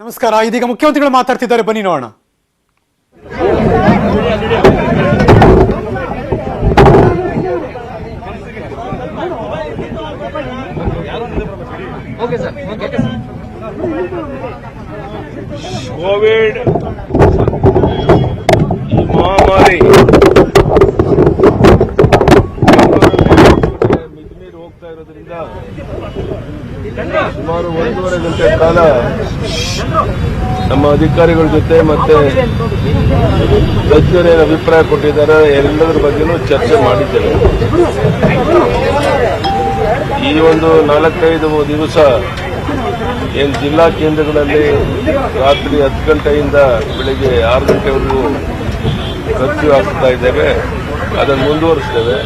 ನಮಸ್ಕಾರ. ಇದೀಗ ಮುಖ್ಯಮಂತ್ರಿಗಳು ಮಾತಾಡ್ತಿದ್ದಾರೆ, ಬನ್ನಿ ನೋಡೋಣ. ಕೋವಿಡ್ ಮಹಾಮಾರಿ ಮಿತಿಮೀರಿ ಹೋಗ್ತಾ ಇರೋದ್ರಿಂದ ಸುಮಾರು 1.5 ಗಂಟೆ ಕಾಲ ನಮ್ಮ ಅಧಿಕಾರಿಗಳ ಜೊತೆ ಮತ್ತೆ ತಜ್ಞರೇನು ಅಭಿಪ್ರಾಯ ಕೊಟ್ಟಿದ್ದಾರೆ ಎಲ್ಲದರ ಬಗ್ಗೆನೂ ಚರ್ಚೆ ಮಾಡಿದ್ದೇವೆ. ಈ ಒಂದು 4-5 ದಿವಸ ಏನು ಜಿಲ್ಲಾ ಕೇಂದ್ರಗಳಲ್ಲಿ ರಾತ್ರಿ 10 ಗಂಟೆಯಿಂದ ಬೆಳಗ್ಗೆ 6 ಗಂಟೆವರೆಗೂ ಕರ್ಫ್ಯೂ ಹಾಕ್ತಾ ಇದ್ದೇವೆ. ಅದನ್ನು ಮುಂದುವರಿಸ್ತೇವೆ.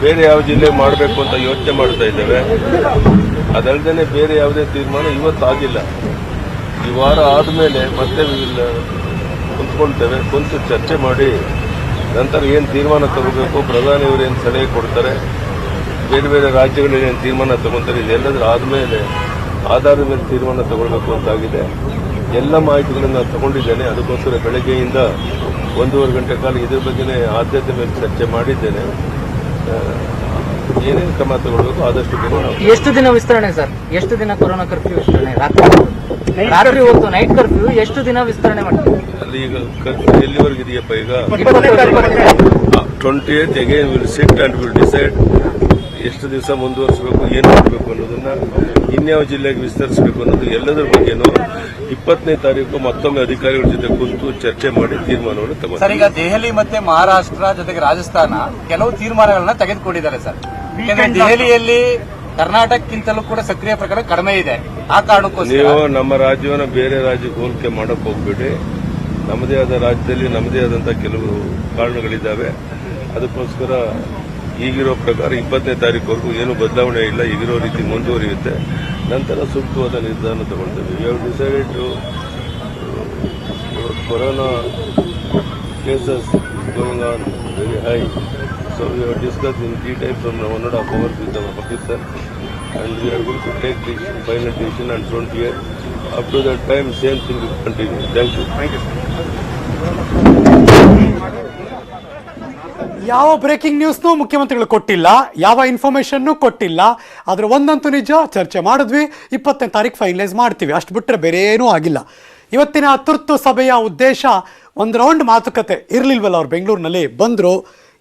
ಬೇರೆ ಯಾವ ಜಿಲ್ಲೆ ಮಾಡಬೇಕು ಅಂತ ಯೋಚನೆ ಮಾಡ್ತಾ ಇದ್ದೇವೆ. ಅದಲ್ಲದೆ ಬೇರೆ ಯಾವುದೇ ತೀರ್ಮಾನ ಇವತ್ತಾಗಿಲ್ಲ. ಈ ವಾರ ಆದಮೇಲೆ ಮತ್ತೆ ಕುಂತ್ಕೊಳ್ತೇವೆ. ಕುಂತು ಚರ್ಚೆ ಮಾಡಿ ನಂತರ ಏನು ತೀರ್ಮಾನ ತಗೋಬೇಕು, ಪ್ರಧಾನಿಯವರು ಏನು ಸಲಹೆ ಕೊಡ್ತಾರೆ, ಬೇರೆ ಬೇರೆ ರಾಜ್ಯಗಳಲ್ಲಿ ಏನು ತೀರ್ಮಾನ ತಗೊಳ್ತಾರೆ, ಇದೆಲ್ಲದರ ಆದಮೇಲೆ ಆಧಾರದ ಮೇಲೆ ತೀರ್ಮಾನ ತಗೊಳ್ಬೇಕು ಅಂತಾಗಿದೆ. ಎಲ್ಲ ಮಾಹಿತಿಗಳನ್ನು ತಗೊಂಡಿದ್ದೇನೆ. ಅದಕ್ಕೋಸ್ಕರ ಬೆಳಗ್ಗೆಯಿಂದ 1.5 ಗಂಟೆ ಕಾಲ ಇದ್ರ ಬಗ್ಗೆ ಆದ್ಯತೆ ಮೇಲೆ ಚರ್ಚೆ ಮಾಡಿದ್ದೇನೆ. ಏನೇನು ಕ್ರಮ ತಗೊಳ್ಬೇಕು ಆದಷ್ಟು ಬೇಗ. ಎಷ್ಟು ದಿನ ವಿಸ್ತರಣೆ ಸರ್? ಎಷ್ಟು ದಿನ ಕೊರೋನಾ ಕರ್ಫ್ಯೂ ವಿಸ್ತರಣೆ? ರಾತ್ರಿ ಹೊತ್ತು ನೈಟ್ ಕರ್ಫ್ಯೂ ಎಷ್ಟು ದಿನ ವಿಸ್ತರಣೆ ಮಾಡ್ತೀವಿ? ಅಲ್ಲಿ ಈಗ ಕರ್ಫ್ಯೂ ಎಲ್ಲಿವರೆಗೆ ಇದೆಯಪ್ಪ? ಈಗ 28 again will sit and will decide ಎಷ್ಟು ದಿವಸ ಮುಂದುವರಿಸಬೇಕು, ಏನು ಮಾಡಬೇಕು ಅನ್ನೋದನ್ನ, ಇನ್ಯಾವ ಜಿಲ್ಲೆಗೆ ವಿಸ್ತರಿಸಬೇಕು ಅನ್ನೋದು ಎಲ್ಲದರ ಬಗ್ಗೆನೂ 20ನೇ ತಾರೀಕು ಮತ್ತೊಮ್ಮೆ ಅಧಿಕಾರಿಗಳ ಜೊತೆ ಕುಂತು ಚರ್ಚೆ ಮಾಡಿ ತೀರ್ಮಾನವನ್ನು ತಗೊಂಡು. ಸರ್, ಈಗ ದೆಹಲಿ ಮತ್ತೆ ಮಹಾರಾಷ್ಟ್ರ ಜೊತೆಗೆ ರಾಜಸ್ಥಾನ ಕೆಲವು ತೀರ್ಮಾನಗಳನ್ನ ತೆಗೆದುಕೊಂಡಿದ್ದಾರೆ ಸರ್. ದೆಹಲಿಯಲ್ಲಿ ಕರ್ನಾಟಕಕ್ಕಿಂತಲೂ ಕೂಡ ಸಕ್ರಿಯ ಪ್ರಕರಣ ಕಡಿಮೆ ಇದೆ. ಆ ಕಾರಣಕ್ಕೋಸ್ಕರ ನೀವು ನಮ್ಮ ರಾಜ್ಯವನ್ನು ಬೇರೆ ರಾಜ್ಯಕ್ಕೆ ಹೋಲಿಕೆ ಮಾಡಕ್ ಹೋಗ್ಬೇಡಿ. ನಮ್ಮದೇ ಆದ ರಾಜ್ಯದಲ್ಲಿ ನಮ್ಮದೇ ಆದಂತಹ ಕೆಲವು ಕಾರಣಗಳಿದ್ದಾವೆ. ಅದಕ್ಕೋಸ್ಕರ ಈಗಿರೋ ಪ್ರಕಾರ 20ನೇ ತಾರೀಕುವರೆಗೂ ಏನು ಬದಲಾವಣೆ ಇಲ್ಲ. ಈಗಿರೋ ರೀತಿ ಮುಂದುವರಿಯುತ್ತೆ. ನಂತರ ಸೂಕ್ತವಾದ ನಿರ್ಧಾರ ತಗೊಳ್ತೇವೆ. We have decided to corona cases going on very high. So we have discussed in detail from 1.5 hours with our officer, and we are going to take this final decision on 28th. Up to that time, same thing will continue. Thank you. ಯಾವ breaking ನ್ಯೂಸ್ನೂ ಮುಖ್ಯಮಂತ್ರಿಗಳು ಕೊಟ್ಟಿಲ್ಲ, ಯಾವ ಇನ್ಫಾರ್ಮೇಶನ್ನೂ ಕೊಟ್ಟಿಲ್ಲ. ಆದ್ರೆ ಒಂದಂತೂ ನಿಜ, ಚರ್ಚೆ ಮಾಡಿದ್ವಿ, 20ನೇ ತಾರೀಕು ಫೈನಲೈಸ್ ಮಾಡ್ತೀವಿ, ಅಷ್ಟು ಬಿಟ್ಟರೆ ಬೇರೆ ಏನೂ ಆಗಿಲ್ಲ. ಇವತ್ತಿನ ತುರ್ತು ಸಭೆಯ ಉದ್ದೇಶ ಒಂದು ರೌಂಡ್ ಮಾತುಕತೆ ಇರಲಿಲ್ವಲ್ಲ. ಅವ್ರು ಬೆಂಗಳೂರಿನಲ್ಲಿ ಬಂದರು,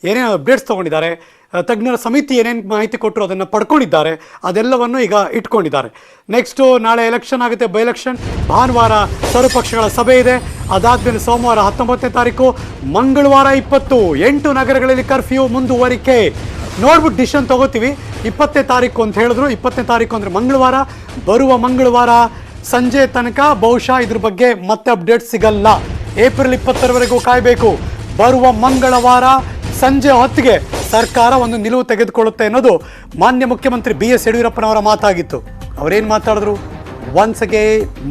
ಏನೇನು ಅಪ್ಡೇಟ್ಸ್ ತೊಗೊಂಡಿದ್ದಾರೆ, ತಜ್ಞರ ಸಮಿತಿ ಏನೇನು ಮಾಹಿತಿ ಕೊಟ್ಟರು ಅದನ್ನು ಪಡ್ಕೊಂಡಿದ್ದಾರೆ, ಅದೆಲ್ಲವನ್ನು ಈಗ ಇಟ್ಕೊಂಡಿದ್ದಾರೆ. ನೆಕ್ಸ್ಟು ನಾಳೆ ಎಲೆಕ್ಷನ್ ಆಗುತ್ತೆ, ಬೈ ಎಲೆಕ್ಷನ್. ಭಾನುವಾರ ಸರ್ವಪಕ್ಷಗಳ ಸಭೆ ಇದೆ. ಅದಾದ್ಮೇಲೆ ಸೋಮವಾರ 19ನೇ ತಾರೀಕು, ಮಂಗಳವಾರ 20 8 ನಗರಗಳಲ್ಲಿ ಕರ್ಫ್ಯೂ ಮುಂದುವರಿಕೆ. ನೋಡ್ಬಿಟ್ಟು ಡಿಸಿಷನ್ ತಗೋತೀವಿ. 20ನೇ ತಾರೀಕು ಅಂತ ಹೇಳಿದ್ರು. 20ನೇ ತಾರೀಕು ಅಂದರೆ ಮಂಗಳವಾರ. ಬರುವ ಮಂಗಳವಾರ ಸಂಜೆ ತನಕ ಬಹುಶಃ ಇದ್ರ ಬಗ್ಗೆ ಮತ್ತೆ ಅಪ್ಡೇಟ್ ಸಿಗಲ್ಲ. ಏಪ್ರಿಲ್ 20ರವರೆಗೂ ಕಾಯಬೇಕು. ಬರುವ ಮಂಗಳವಾರ ಸಂಜೆ ಹೊತ್ತಿಗೆ ಸರ್ಕಾರ ಒಂದು ನಿಲುವು ತೆಗೆದುಕೊಳ್ಳುತ್ತೆ ಅನ್ನೋದು ಮಾನ್ಯ ಮುಖ್ಯಮಂತ್ರಿ BS ಯಡಿಯೂರಪ್ಪನವರ ಮಾತಾಗಿತ್ತು. ಅವರೇನು ಮಾತಾಡಿದ್ರು ಒನ್ಸಗೆ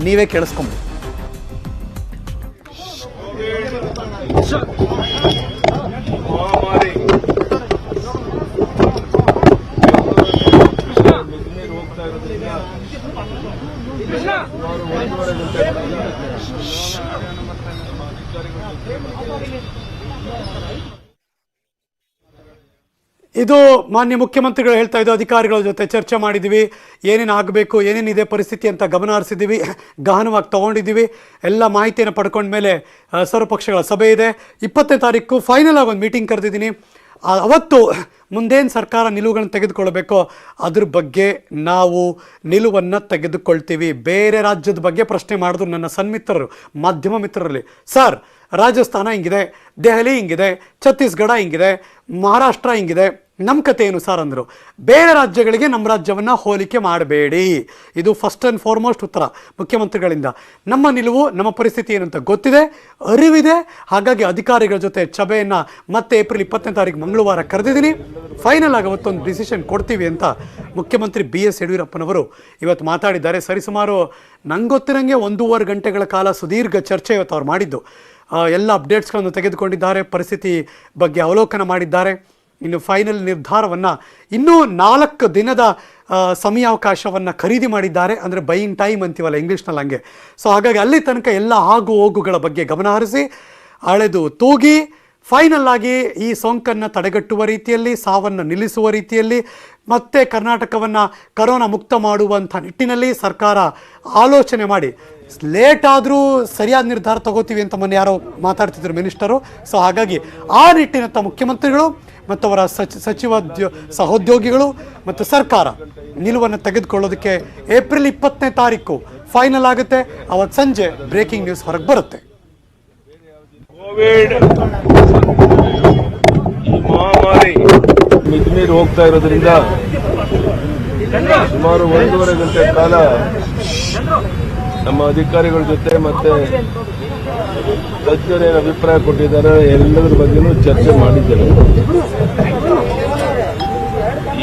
ನೀವೇ ಕೇಳಿಸ್ಕೊಂಡು. ಇದು ಮಾನ್ಯ ಮುಖ್ಯಮಂತ್ರಿಗಳು ಹೇಳ್ತಾ ಇದ್ದು, ಅಧಿಕಾರಿಗಳ ಜೊತೆ ಚರ್ಚೆ ಮಾಡಿದ್ದೀವಿ, ಏನೇನು ಆಗಬೇಕು, ಏನೇನಿದೆ ಪರಿಸ್ಥಿತಿ ಅಂತ ಗಮನ ಹರಿಸಿದ್ದೀವಿ, ಗಹನವಾಗಿ ತೊಗೊಂಡಿದ್ದೀವಿ. ಎಲ್ಲ ಮಾಹಿತಿಯನ್ನು ಪಡ್ಕೊಂಡ್ಮೇಲೆ ಸರ್ವಪಕ್ಷಗಳ ಸಭೆ ಇದೆ. 20ನೇ ತಾರೀಕು ಫೈನಲ್ ಆಗಿ ಒಂದು ಮೀಟಿಂಗ್ ಕರೆದಿದ್ದೀನಿ. ಅವತ್ತು ಮುಂದೇನು ಸರ್ಕಾರ ನಿಲುವುಗಳನ್ನು ತೆಗೆದುಕೊಳ್ಬೇಕೋ ಅದ್ರ ಬಗ್ಗೆ ನಾವು ನಿಲುವನ್ನು ತೆಗೆದುಕೊಳ್ತೀವಿ. ಬೇರೆ ರಾಜ್ಯದ ಬಗ್ಗೆ ಪ್ರಶ್ನೆ ಮಾಡಿದ್ರು ನನ್ನ ಸನ್ಮಿತ್ರರು, ಮಾಧ್ಯಮ ಮಿತ್ರರಲ್ಲಿ, ಸರ್ ರಾಜಸ್ಥಾನ ಹಿಂಗಿದೆ, ದೆಹಲಿ ಹಿಂಗಿದೆ, ಛತ್ತೀಸ್ಗಢ ಹಿಂಗಿದೆ, ಮಹಾರಾಷ್ಟ್ರ ಹಿಂಗಿದೆ, ನಮ್ಮ ಕತೆ ಏನು ಸರ್ ಅಂದರು. ಬೇರೆ ರಾಜ್ಯಗಳಿಗೆ ನಮ್ಮ ರಾಜ್ಯವನ್ನು ಹೋಲಿಕೆ ಮಾಡಬೇಡಿ. ಇದು ಫಸ್ಟ್ ಆ್ಯಂಡ್ ಫಾರ್ಮೋಸ್ಟ್ ಉತ್ತರ ಮುಖ್ಯಮಂತ್ರಿಗಳಿಂದ. ನಮ್ಮ ನಿಲುವು, ನಮ್ಮ ಪರಿಸ್ಥಿತಿ ಏನು ಅಂತ ಗೊತ್ತಿದೆ, ಅರಿವಿದೆ. ಹಾಗಾಗಿ ಅಧಿಕಾರಿಗಳ ಜೊತೆ ಸಭೆಯನ್ನು ಮತ್ತೆ ಏಪ್ರಿಲ್ 20ನೇ ತಾರೀಕು ಮಂಗಳವಾರ ಕರೆದಿದ್ದೀನಿ. ಫೈನಲ್ ಆಗಿ ಅವತ್ತೊಂದು ಡಿಸಿಷನ್ ಕೊಡ್ತೀವಿ ಅಂತ ಮುಖ್ಯಮಂತ್ರಿ BS ಯಡಿಯೂರಪ್ಪನವರು ಇವತ್ತು ಮಾತಾಡಿದ್ದಾರೆ. ಸರಿಸುಮಾರು ನಂಗೆ ಗೊತ್ತಿರಂಗೆ 1.5 ಗಂಟೆಗಳ ಕಾಲ ಸುದೀರ್ಘ ಚರ್ಚೆ ಇವತ್ತು ಅವ್ರು ಮಾಡಿದ್ದು. ಎಲ್ಲ ಅಪ್ಡೇಟ್ಸ್ಗಳನ್ನು ತೆಗೆದುಕೊಂಡಿದ್ದಾರೆ, ಪರಿಸ್ಥಿತಿ ಬಗ್ಗೆ ಅವಲೋಕನ ಮಾಡಿದ್ದಾರೆ. ಇನ್ನು ಫೈನಲ್ ನಿರ್ಧಾರವನ್ನು ಇನ್ನೂ 4 ದಿನದ ಸಮಯಾವಕಾಶವನ್ನು ಖರೀದಿ ಮಾಡಿದ್ದಾರೆ, ಅಂದರೆ ಬೈಯಿಂಗ್ ಟೈಮ್ ಅಂತೀವಲ್ಲ ಇಂಗ್ಲೀಷ್ನಲ್ಲಿ ಹಂಗೆ. ಸೊ ಹಾಗಾಗಿ ಅಲ್ಲಿ ತನಕ ಎಲ್ಲ ಆಗು ಹೋಗುಗಳ ಬಗ್ಗೆ ಗಮನ ಹರಿಸಿ ಅಳೆದು ತೂಗಿ ಫೈನಲ್ ಆಗಿ ಈ ಸೋಂಕನ್ನು ತಡೆಗಟ್ಟುವ ರೀತಿಯಲ್ಲಿ, ಸಾವನ್ನು ನಿಲ್ಲಿಸುವ ರೀತಿಯಲ್ಲಿ, ಮತ್ತೆ ಕರ್ನಾಟಕವನ್ನು ಕರೋನಾ ಮುಕ್ತ ಮಾಡುವಂಥ ನಿಟ್ಟಿನಲ್ಲಿ ಸರ್ಕಾರ ಆಲೋಚನೆ ಮಾಡಿ ಲೇಟ್ ಆದರೂ ಸರಿಯಾದ ನಿರ್ಧಾರ ತಗೋತೀವಿ ಅಂತ ಮೊನ್ನೆ ಯಾರೋ ಮಾತಾಡ್ತಿದ್ರು ಮಿನಿಸ್ಟರು. ಸೊ ಹಾಗಾಗಿ ಆ ನಿಟ್ಟಿನಂಥ ಮುಖ್ಯಮಂತ್ರಿಗಳು ಮತ್ತು ಅವರ ಸಹೋದ್ಯೋಗಿಗಳು ಮತ್ತು ಸರ್ಕಾರ ನಿಲುವನ್ನು ತೆಗೆದುಕೊಳ್ಳೋದಕ್ಕೆ ಏಪ್ರಿಲ್ 20ನೇ ತಾರೀಕು ಫೈನಲ್ ಆಗುತ್ತೆ. ಅವತ್ತು ಸಂಜೆ ಬ್ರೇಕಿಂಗ್ ನ್ಯೂಸ್ ಹೊರಗೆ ಬರುತ್ತೆ. ಕೋವಿಡ್ ಈ ಮಹಾಮಾರಿ ಮಿತಿಮೀರಿ ಹೋಗ್ತಾ ಇರೋದ್ರಿಂದ ಸುಮಾರು 1.5 ಗಂಟೆ ಕಾಲ ನಮ್ಮ ಅಧಿಕಾರಿಗಳ ಜೊತೆ ಮತ್ತೆ ತಜ್ಞರೇನು ಅಭಿಪ್ರಾಯ ಕೊಟ್ಟಿದ್ದಾರೆ ಎಲ್ಲದರ ಬಗ್ಗೆನೂ ಚರ್ಚೆ ಮಾಡಿದ್ದೇನೆ.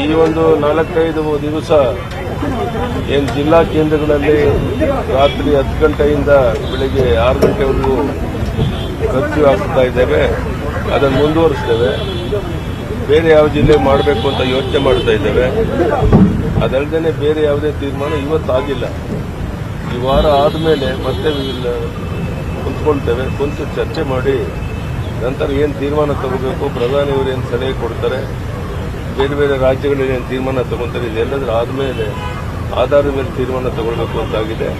ಈ ಒಂದು 4-5 ದಿವಸ ಏನು ಜಿಲ್ಲಾ ಕೇಂದ್ರಗಳಲ್ಲಿ ರಾತ್ರಿ 10 ಗಂಟೆಯಿಂದ ಬೆಳಿಗ್ಗೆ 6 ಗಂಟೆವರೆಗೂ ಕರ್ಫ್ಯೂ ಹಾಕ್ತಾ ಇದ್ದೇವೆ, ಅದನ್ನು ಮುಂದುವರಿಸ್ತೇವೆ. ಬೇರೆ ಯಾವ ಜಿಲ್ಲೆ ಮಾಡಬೇಕು ಅಂತ ಯೋಚನೆ ಮಾಡ್ತಾ ಇದ್ದೇವೆ. ಅದಲ್ಲದೆ ಬೇರೆ ಯಾವುದೇ ತೀರ್ಮಾನ ಇವತ್ತಾಗಿಲ್ಲ. ಈ ವಾರ ಆದಮೇಲೆ ಮತ್ತೆ ಕುಂತ್ಕೊಳ್ತೇವೆ, ಕುಂತು ಚರ್ಚೆ ಮಾಡಿ ನಂತರ ಏನು ತೀರ್ಮಾನ ತಗೋಬೇಕು, ಪ್ರಧಾನಿಯವರು ಏನು ಸಲಹೆ ಕೊಡ್ತಾರೆ, ಬೇರೆ ಬೇರೆ ರಾಜ್ಯಗಳಲ್ಲಿ ಏನು ತೀರ್ಮಾನ ತಗೊಳ್ತಾರೆ, ಇದೆಲ್ಲದರ ಆದಮೇಲೆ ಆಧಾರದ ಮೇಲೆ ತೀರ್ಮಾನ ತಗೊಳ್ಬೇಕು ಅಂತಾಗಿದೆ.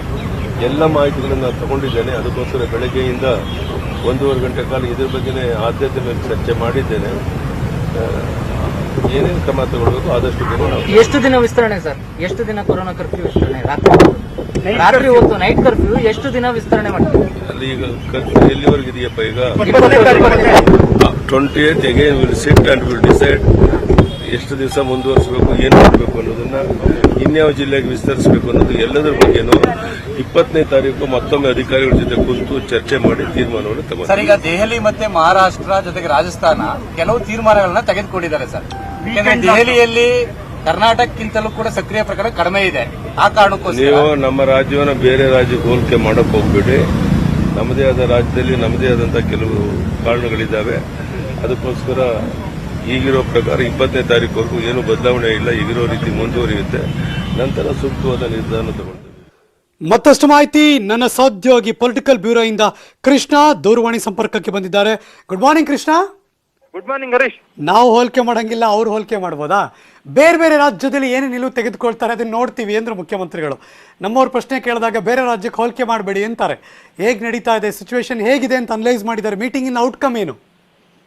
ಎಲ್ಲ ಮಾಹಿತಿಗಳನ್ನು ತಗೊಂಡಿದ್ದೇನೆ. ಅದಕ್ಕೋಸ್ಕರ ಬೆಳಗ್ಗೆಯಿಂದ 1.5 ಗಂಟೆ ಕಾಲ ಇದ್ರ ಬಗ್ಗೆನೇ ಆದ್ಯತೆ ಮೇಲೆ ಚರ್ಚೆ ಮಾಡಿದ್ದೇನೆ. ಏನೇನು ಕ್ರಮ ತಗೊಳ್ಬೇಕು ಆದಷ್ಟು ಬೇಗ. ಎಷ್ಟು ದಿನ ವಿಸ್ತರಣೆ ಸರ್? ಎಷ್ಟು ದಿನ ಕೊರೋನಾ ಕರ್ಫ್ಯೂ ವಿಸ್ತರಣೆ? ರಾತ್ರಿ ಹೊತ್ತು ನೈಟ್ ಕರ್ಫ್ಯೂ ಎಷ್ಟು ದಿನ ವಿಸ್ತರಣೆ ಮಾಡ್ತೀವಿ? ಅಲ್ಲಿ ಈಗ ಕರ್ಫ್ಯೂ ಎಲ್ಲಿವರೆಗೆ ಇದೆಯಪ್ಪ? ಈಗ 28th again will sit and will decide ಎಷ್ಟು ದಿವಸ ಮುಂದುವರಿಸಬೇಕು, ಏನು ಮಾಡಬೇಕು ಅನ್ನೋದನ್ನ, ಇನ್ಯಾವ ಜಿಲ್ಲೆಗೆ ವಿಸ್ತರಿಸಬೇಕು ಅನ್ನೋದು ಎಲ್ಲದರ ಬಗ್ಗೆನೂ 20ನೇ ತಾರೀಕು ಮತ್ತೊಮ್ಮೆ ಅಧಿಕಾರಿಗಳ ಜೊತೆ ಕುಂತು ಚರ್ಚೆ ಮಾಡಿ ತೀರ್ಮಾನವನ್ನು ತಗೊಂಡು. ಸರ್, ಈಗ ದೆಹಲಿ ಮತ್ತೆ ಮಹಾರಾಷ್ಟ್ರ ಜೊತೆಗೆ ರಾಜಸ್ಥಾನ ಕೆಲವು ತೀರ್ಮಾನಗಳನ್ನ ತೆಗೆದುಕೊಂಡಿದ್ದಾರೆ ಸರ್. ಯಾಕಂದ್ರೆ ದೆಹಲಿಯಲ್ಲಿ ಕರ್ನಾಟಕಕ್ಕಿಂತಲೂ ಕೂಡ ಸಕ್ರಿಯ ಪ್ರಕರಣ ಕಡಿಮೆ ಇದೆ. ಆ ಕಾರಣಕ್ಕೋಸ್ಕರ ನೀವು ನಮ್ಮ ರಾಜ್ಯವನ್ನು ಬೇರೆ ರಾಜ್ಯಕ್ಕೆ ಹೋಲಿಕೆ ಮಾಡಕ್ ಹೋಗ್ಬೇಡಿ. ನಮ್ಮದೇ ಆದ ರಾಜ್ಯದಲ್ಲಿ ನಮ್ಮದೇ ಆದಂತಹ ಕೆಲವು ಕಾರಣಗಳಿದ್ದಾವೆ. ಅದಕ್ಕೋಸ್ಕರ ಈಗಿರೋ ಪ್ರಕಾರ 20ನೇ ತಾರೀಕುವರೆಗೂ ಏನು ಬದಲಾವಣೆ ಇಲ್ಲ, ಈಗಿರೋ ರೀತಿ ಮುಂದುವರಿಯುತ್ತೆ. ನಂತರ ಸೂಕ್ತವಾದ ನಿರ್ಧಾರ ತಗೊಳ್ತೇವೆ. ಮತ್ತಷ್ಟು ಮಾಹಿತಿ ನನ್ನ ಸಹೋದ್ಯೋಗಿ ಪೊಲಿಟಿಕಲ್ ಬ್ಯೂರೋ ಇಂದ ಕೃಷ್ಣ ದೂರವಾಣಿ ಸಂಪರ್ಕಕ್ಕೆ ಬಂದಿದ್ದಾರೆ. Good morning Krishna. Good morning Harish. ನಾವು ಹೋಲಿಕೆ ಮಾಡಂಗಿಲ್ಲ, ಅವ್ರು ಹೋಲಿಕೆ ಮಾಡ್ಬೋದಾ? ಬೇರೆ ಬೇರೆ ರಾಜ್ಯದಲ್ಲಿ ಏನು ನಿಲುವು ತೆಗೆದುಕೊಳ್ತಾರೆ ಅದನ್ನ ನೋಡ್ತೀವಿ ಅಂದ್ರೆ ಮುಖ್ಯಮಂತ್ರಿಗಳು. ನಮ್ಮವ್ರ ಪ್ರಶ್ನೆ ಕೇಳಿದಾಗ ಬೇರೆ ರಾಜ್ಯಕ್ಕೆ ಹೋಲಿಕೆ ಮಾಡಬೇಡಿ ಅಂತಾರೆ. ಹೇಗೆ ನಡೀತಾ ಇದೆ ಸಿಚುವೇಶನ್, ಹೇಗಿದೆ ಅಂತ ಅನಲೈಸ್ ಮಾಡಿದ್ದಾರೆ. ಮೀಟಿಂಗಿನ ಔಟ್ಕಮ್ ಏನು?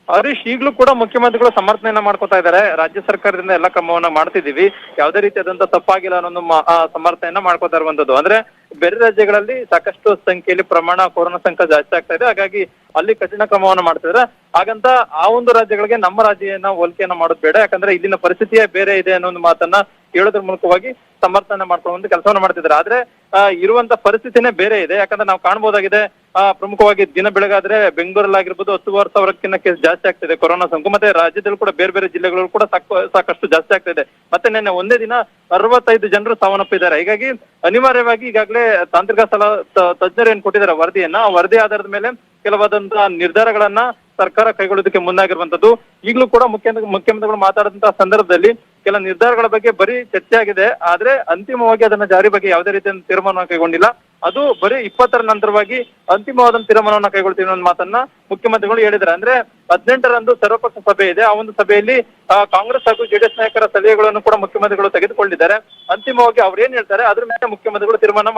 ಹರೀಶ್, ಈಗಲೂ ಕೂಡ ಮುಖ್ಯಮಂತ್ರಿಗಳು ಸಮರ್ಥನೆಯನ್ನ ಮಾಡ್ಕೋತಾ ಇದ್ದಾರೆ. ರಾಜ್ಯ ಸರ್ಕಾರದಿಂದ ಎಲ್ಲ ಕ್ರಮವನ್ನ ಮಾಡ್ತಿದೀವಿ, ಯಾವುದೇ ರೀತಿಯಾದಂತ ತಪ್ಪಾಗಿಲ್ಲ ಅನ್ನೋ ಸಮರ್ಥನೆಯನ್ನ ಮಾಡ್ಕೋತಾ ಇರುವಂತದ್ದು. ಅಂದ್ರೆ ಬೇರೆ ರಾಜ್ಯಗಳಲ್ಲಿ ಸಾಕಷ್ಟು ಸಂಖ್ಯೆಯಲ್ಲಿ ಪ್ರಮಾಣ ಕೊರೋನಾ ಸಂಖ್ಯೆ ಜಾಸ್ತಿ ಆಗ್ತಾ ಇದೆ, ಹಾಗಾಗಿ ಅಲ್ಲಿ ಕಠಿಣ ಕ್ರಮವನ್ನ ಮಾಡ್ತಿದ್ರೆ. ಹಾಗಂತ ಆ ಒಂದು ರಾಜ್ಯಗಳಿಗೆ ನಮ್ಮ ರಾಜ್ಯನ ಹೋಲಿಕೆಯನ್ನ ಮಾಡೋದು ಬೇಡ, ಯಾಕಂದ್ರೆ ಇಲ್ಲಿನ ಪರಿಸ್ಥಿತಿಯೇ ಬೇರೆ ಇದೆ ಅನ್ನೋ ಒಂದು ಮಾತನ್ನ ಹೇಳೋದ್ರ ಮೂಲಕವಾಗಿ ಸಮರ್ಥನೆ ಮಾಡ್ಕೊಳ್ಳುವಂತ ಕೆಲಸವನ್ನ ಮಾಡ್ತಿದ್ದಾರೆ. ಆದ್ರೆ ಇರುವಂತ ಪರಿಸ್ಥಿತಿನೇ ಬೇರೆ ಇದೆ. ಯಾಕಂದ್ರೆ ನಾವು ಕಾಣಬಹುದಾಗಿದೆ, ಪ್ರಮುಖವಾಗಿ ದಿನ ಬೆಳಗಾದ್ರೆ ಬೆಂಗಳೂರಲ್ಲಾಗಿರ್ಬೋದು 10,000 ಕೇಸ್ ಜಾಸ್ತಿ ಆಗ್ತಿದೆ ಕೊರೋನಾ ಸೋಂಕು. ಮತ್ತೆ ರಾಜ್ಯದಲ್ಲೂ ಕೂಡ ಬೇರೆ ಬೇರೆ ಜಿಲ್ಲೆಗಳು ಕೂಡ ಸಾಕಷ್ಟು ಜಾಸ್ತಿ ಆಗ್ತಿದೆ. ಮತ್ತೆ ನಿನ್ನೆ ಒಂದೇ ದಿನ 65 ಜನರು ಸಾವನ್ನಪ್ಪಿದ್ದಾರೆ. ಹೀಗಾಗಿ ಅನಿವಾರ್ಯವಾಗಿ ಈಗಾಗಲೇ ತಾಂತ್ರಿಕ ತಜ್ಞರು ಏನ್ ಕೊಟ್ಟಿದ್ದಾರೆ ವರದಿಯನ್ನ, ಆ ವರದಿ ಆಧಾರದ ಮೇಲೆ ಕೆಲವಾದಂತಹ ನಿರ್ಧಾರಗಳನ್ನ ಸರ್ಕಾರ ಕೈಗೊಳ್ಳೋದಕ್ಕೆ ಮುಂದಾಗಿರುವಂತದ್ದು. ಈಗಲೂ ಕೂಡ ಮುಖ್ಯಮಂತ್ರಿಗಳು ಮಾತಾಡಿದಂತಹ ಸಂದರ್ಭದಲ್ಲಿ ಕೆಲ ನಿರ್ಧಾರಗಳ ಬಗ್ಗೆ ಬರೀ ಚರ್ಚೆ ಆಗಿದೆ, ಆದ್ರೆ ಅಂತಿಮವಾಗಿ ಅದನ್ನ ಜಾರಿ ಬಗ್ಗೆ ಯಾವುದೇ ರೀತಿಯ ತೀರ್ಮಾನವನ್ನು ಕೈಗೊಂಡಿಲ್ಲ. ಅದು ಬರೀ 20ರ ನಂತರವಾಗಿ ಅಂತಿಮವಾದ ತೀರ್ಮಾನವನ್ನ ಕೈಗೊಳ್ತೀವಿ ಅನ್ನೋ ಮಾತನ್ನ ಮುಖ್ಯಮಂತ್ರಿಗಳು ಹೇಳಿದ್ದಾರೆ. ಅಂದ್ರೆ 18ರಂದು ಸರ್ವಪಕ್ಷ ಸಭೆ ಇದೆ. ಆ ಒಂದು ಸಭೆಯಲ್ಲಿ ಕಾಂಗ್ರೆಸ್ ಹಾಗೂ ಜೆಡಿಎಸ್ ನಾಯಕರ ಸಲಹೆಗಳನ್ನು ಕೂಡ ಮುಖ್ಯಮಂತ್ರಿಗಳು ತೆಗೆದುಕೊಂಡಿದ್ದಾರೆ. ಅಂತಿಮವಾಗಿ ಅವ್ರು ಏನ್ ಹೇಳ್ತಾರೆ ಅದ್ರ ಮೇಲೆ ಮುಖ್ಯಮಂತ್ರಿಗಳು ತೀರ್ಮಾನ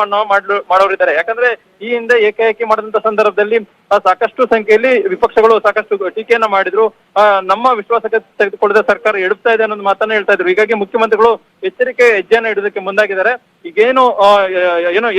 ಮಾಡೋರಿದ್ದಾರೆ. ಯಾಕಂದ್ರೆ ಈ ಹಿಂದೆ ಏಕಾಏಕಿ ಮಾಡಿದಂತ ಸಂದರ್ಭದಲ್ಲಿ ಸಾಕಷ್ಟು ಸಂಖ್ಯೆಯಲ್ಲಿ ವಿಪಕ್ಷಗಳು ಸಾಕಷ್ಟು ಟೀಕೆಯನ್ನ ಮಾಡಿದ್ರು. ನಮ್ಮ ವಿಶ್ವಾಸಕ್ಕೆ ತೆಗೆದುಕೊಳ್ಳದ ಸರ್ಕಾರ ಎಡುತ್ತಾ ಇದೆ ಅನ್ನೋದು ಮಾತನ್ನ ಹೇಳ್ತಾ ಇದ್ರು. ಹೀಗಾಗಿ ಮುಖ್ಯಮಂತ್ರಿಗಳು ಎಚ್ಚರಿಕೆ ಹೆಜ್ಜೆಯನ್ನು ಇಡೋದಕ್ಕೆ ಮುಂದಾಗಿದ್ದಾರೆ. ಈಗೇನು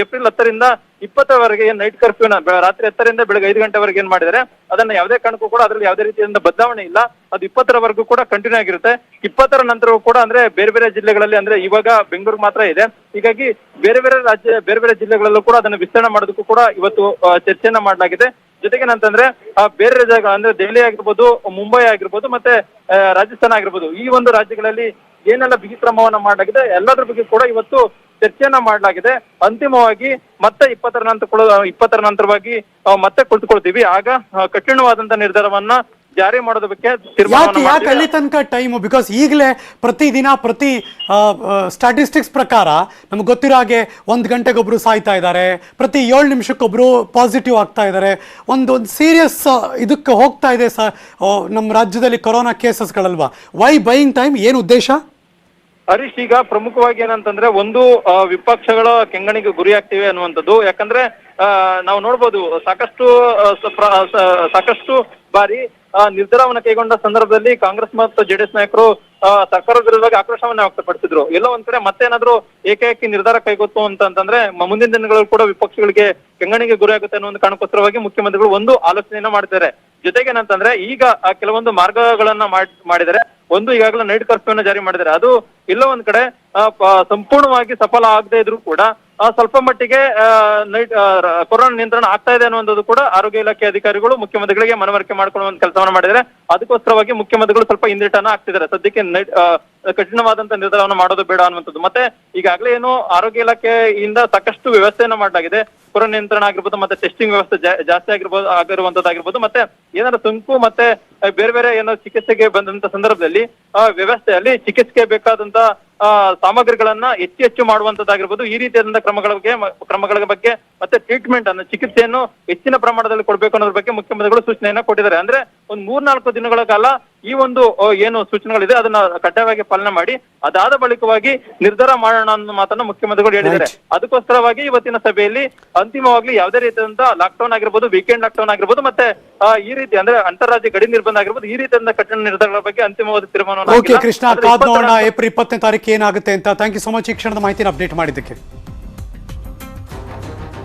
ಏಪ್ರಿಲ್ 10ರಿಂದ 20ರವರೆಗೆ ಏನ್ ನೈಟ್ ಕರ್ಫ್ಯೂನ ರಾತ್ರಿ 10ರಿಂದ ಬೆಳಗ್ಗೆ 5 ಗಂಟೆವರೆಗೆ ಏನ್ ಮಾಡಿದ್ದಾರೆ, ಅದನ್ನ ಯಾವುದೇ ಕಾರಣಕ್ಕೂ ಕೂಡ ಅದರಲ್ಲಿ ಯಾವುದೇ ರೀತಿಯಿಂದ ಬದಲಾವಣೆ ಇಲ್ಲ. ಅದು 20ರವರೆಗೂ ಕೂಡ ಕಂಟಿನ್ಯೂ ಆಗಿರುತ್ತೆ. 20ರ ನಂತರವೂ ಕೂಡ ಅಂದ್ರೆ ಬೇರೆ ಬೇರೆ ಜಿಲ್ಲೆಗಳಲ್ಲಿ, ಅಂದ್ರೆ ಇವಾಗ ಬೆಂಗಳೂರು ಮಾತ್ರ ಇದೆ, ಹೀಗಾಗಿ ಬೇರೆ ಬೇರೆ ಜಿಲ್ಲೆಗಳಲ್ಲೂ ಕೂಡ ಅದನ್ನ ವಿಸ್ತರಣೆ ಮಾಡೋದಕ್ಕೂ ಕೂಡ ಇವತ್ತು ಚರ್ಚೆಯನ್ನ ಮಾಡಲಾಗಿದೆ. ಜೊತೆಗೇನಂತಂದ್ರೆ ಬೇರೆ ಜಾಗ ಅಂದ್ರೆ ದೆಹಲಿ ಆಗಿರ್ಬೋದು, ಮುಂಬೈ ಆಗಿರ್ಬೋದು, ಮತ್ತೆ ರಾಜಸ್ಥಾನ ಆಗಿರ್ಬೋದು, ಈ ಒಂದು ರಾಜ್ಯಗಳಲ್ಲಿ ಏನೆಲ್ಲ ಬಿಗಿ ಕ್ರಮವನ್ನ ಮಾಡಲಾಗಿದೆ ಎಲ್ಲದ್ರ ಬಗ್ಗೆ ಕೂಡ ಇವತ್ತು ಚರ್ಚೆಯನ್ನ ಮಾಡಲಾಗಿದೆ. ಅಂತಿಮವಾಗಿ ಮತ್ತೆ 20ರ ನಂತರವಾಗಿ ಮತ್ತೆ ಕುಳಿತುಕೊಳ್ತೀವಿ. ಆಗ ಕಠಿಣವಾದಂತ ನಿರ್ಧಾರವನ್ನ ಜಾರಿ ಮಾಡೋದ್ರ ಬಗ್ಗೆ ಯಾಕೆ ತೀರ್ಮಾನ ಯಾಕೆ ಅಲ್ಲಿ ತನಕ ಟೈಮು? ಬಿಕಾಸ್ ಈಗಲೇ ಪ್ರತಿದಿನ ಪ್ರತಿ ಸ್ಟಾಟಿಸ್ಟಿಕ್ಸ್ ಪ್ರಕಾರ ನಮ್ಗೆ ಗೊತ್ತಿರೋ ಹಾಗೆ 1 ಗಂಟೆಗೊಬ್ರು ಸಾಯ್ತಾ ಇದ್ದಾರೆ, ಪ್ರತಿ 7 ನಿಮಿಷಕ್ಕೊಬ್ರು ಪಾಸಿಟಿವ್ ಆಗ್ತಾ ಇದ್ದಾರೆ. ಒಂದು ಸೀರಿಯಸ್ ಇದಕ್ಕೆ ಹೋಗ್ತಾ ಇದೆ ನಮ್ಮ ರಾಜ್ಯದಲ್ಲಿ ಕೊರೋನಾ ಕೇಸಸ್ಗಳಲ್ವಾ? Why buying time? ಏನು ಉದ್ದೇಶ? ಹರೀಶ್, ಈಗ ಪ್ರಮುಖವಾಗಿ ಏನಂತಂದ್ರೆ ಒಂದು ವಿಪಕ್ಷಗಳ ಕೆಂಗಣಿಗೆ ಗುರಿ ಆಗ್ತಿವೆ ಅನ್ನುವಂಥದ್ದು. ಯಾಕಂದ್ರೆ ನಾವು ನೋಡ್ಬೋದು ಸಾಕಷ್ಟು ಬಾರಿ ನಿರ್ಧಾರವನ್ನು ಕೈಗೊಂಡ ಸಂದರ್ಭದಲ್ಲಿ ಕಾಂಗ್ರೆಸ್ ಮತ್ತು ಜೆಡಿಎಸ್ ನಾಯಕರು ಸರ್ಕಾರದ ವಿರುದ್ಧವಾಗಿ ಆಕ್ರೋಶವನ್ನ ವ್ಯಕ್ತಪಡಿಸಿದ್ರು. ಎಲ್ಲೋ ಒಂದ್ ಕಡೆ ಮತ್ತೇನಾದ್ರೂ ಏಕಾಏಕಿ ನಿರ್ಧಾರ ಕೈಗೊತ್ತು ಅಂತಂದ್ರೆ ಮುಂದಿನ ದಿನಗಳಲ್ಲಿ ಕೂಡ ವಿಪಕ್ಷಗಳಿಗೆ ಕೆಂಗಣಿಗೆ ಗುರಿಯಾಗುತ್ತೆ ಅನ್ನೋ ಒಂದು ಕಾರಣಕ್ಕೋಸ್ಕರವಾಗಿ ಮುಖ್ಯಮಂತ್ರಿಗಳು ಒಂದು ಆಲೋಚನೆಯನ್ನ ಮಾಡಿದ್ದಾರೆ. ಜೊತೆಗೆ ಏನಂತಂದ್ರೆ ಈಗ ಕೆಲವೊಂದು ಮಾರ್ಗಗಳನ್ನ ಮಾಡಿದರೆ. ಒಂದು, ಈಗಾಗಲೇ ನೈಟ್ ಕರ್ಫ್ಯೂನ ಜಾರಿ ಮಾಡಿದ್ದಾರೆ. ಅದು ಎಲ್ಲೋ ಒಂದ್ ಕಡೆ ಸಂಪೂರ್ಣವಾಗಿ ಸಫಲ ಆಗದೆ ಇದ್ರು ಕೂಡ ಸ್ವಲ್ಪ ಮಟ್ಟಿಗೆ ನೈಟ್ ಕೊರೋನಾ ನಿಯಂತ್ರಣ ಆಗ್ತಾ ಇದೆ ಅನ್ನುವಂಥದ್ದು ಕೂಡ ಆರೋಗ್ಯ ಇಲಾಖೆ ಅಧಿಕಾರಿಗಳು ಮುಖ್ಯಮಂತ್ರಿಗಳಿಗೆ ಮನವರಿಕೆ ಮಾಡ್ಕೊಳ್ಳುವ ಒಂದು ಕೆಲಸವನ್ನ ಮಾಡಿದ್ದಾರೆ. ಅದಕ್ಕೋಸ್ಕರವಾಗಿ ಮುಖ್ಯಮಂತ್ರಿಗಳು ಸ್ವಲ್ಪ ಹಿಂದೇಟನ್ನ ಹಾಕ್ತಿದ್ದಾರೆ. ಸದ್ಯಕ್ಕೆ ಕಠಿಣವಾದಂತ ನಿರ್ಧಾರವನ್ನು ಮಾಡೋದು ಬೇಡ ಅನ್ನುವಂಥದ್ದು. ಮತ್ತೆ ಈಗಾಗಲೇ ಏನು ಆರೋಗ್ಯ ಇಲಾಖೆಯಿಂದ ಸಾಕಷ್ಟು ವ್ಯವಸ್ಥೆಯನ್ನ ಮಾಡಲಾಗಿದೆ. ಕೊರೋನಾ ನಿಯಂತ್ರಣ ಆಗಿರ್ಬೋದು, ಮತ್ತೆ ಟೆಸ್ಟಿಂಗ್ ವ್ಯವಸ್ಥೆ ಜಾಸ್ತಿ ಆಗಿರುವಂತದ್ದಾಗಿರ್ಬೋದು, ಮತ್ತೆ ಏನಾದ್ರು ಸೋಂಕು ಮತ್ತೆ ಬೇರೆ ಬೇರೆ ಏನೋ ಚಿಕಿತ್ಸೆಗೆ ಬಂದಂತ ಸಂದರ್ಭದಲ್ಲಿ ವ್ಯವಸ್ಥೆಯಲ್ಲಿ ಚಿಕಿತ್ಸೆಗೆ ಬೇಕಾದಂತ ಸಾಮಗ್ರಿಗಳನ್ನ ಹೆಚ್ಚು ಮಾಡುವಂತದ್ದಾಗಿರ್ಬೋದು. ಈ ರೀತಿಯಾದಂತಹ ಕ್ರಮಗಳ ಬಗ್ಗೆ ಮತ್ತೆ ಟ್ರೀಟ್ಮೆಂಟ್ ಅನ್ನು, ಚಿಕಿತ್ಸೆಯನ್ನು ಹೆಚ್ಚಿನ ಪ್ರಮಾಣದಲ್ಲಿ ಕೊಡ್ಬೇಕು ಅನ್ನೋದ್ರ ಬಗ್ಗೆ ಮುಖ್ಯಮಂತ್ರಿಗಳು ಸೂಚನೆಯನ್ನ ಕೊಟ್ಟಿದ್ದಾರೆ. ಅಂದ್ರೆ ಒಂದು 3-4 ದಿನಗಳ ಕಾಲ ಈ ಒಂದು ಏನು ಸೂಚನೆಗಳಿದೆ ಅದನ್ನ ಕಡ್ಡಾಯವಾಗಿ ಪಾಲನೆ ಮಾಡಿ ಅದಾದ ಬಳಿಕವಾಗಿ ನಿರ್ಧಾರ ಮಾಡೋಣ ಅನ್ನೋ ಮಾತನ್ನ ಮುಖ್ಯಮಂತ್ರಿಗಳು ಹೇಳಿದ್ದಾರೆ. ಅದಕ್ಕೋಸ್ಕರವಾಗಿ ಇವತ್ತಿನ ಸಭೆಯಲ್ಲಿ ಅಂತಿಮವಾಗಿ ಯಾವುದೇ ರೀತಿಯಾದಂತಹ ಲಾಕ್ಡೌನ್ ಆಗಿರ್ಬೋದು, ವೀಕೆಂಡ್ ಲಾಕ್ಡೌನ್ ಆಗಿರ್ಬೋದು, ಮತ್ತೆ ಈ ರೀತಿ ಅಂದ್ರೆ ಅಂತಾರಾಜ್ಯ ಗಡಿ ನಿರ್ಬಂಧ ಆಗಿರ್ಬೋದು, ಈ ರೀತಿಯಾದ ಕಠಿಣ ನಿರ್ಧಾರಗಳ ಬಗ್ಗೆ ಅಂತಿಮವಾದ ತೀರ್ಮಾನವನ್ನು ಓಕೆ ಕೃಷ್ಣ, ಕಾದ್ ನೋಡೋಣ ಏಪ್ರಿಲ್ 20ನೇ ತಾರೀಕು ಏನಾಗುತ್ತೆ ಅಂತ. ಥ್ಯಾಂಕ್ ಯು ಸೊ ಮಚ್ ಈ ಕ್ಷಣದ ಮಾಹಿತಿನ ಅಪ್ಡೇಟ್ ಮಾಡಿದ್ದಕ್ಕೆ.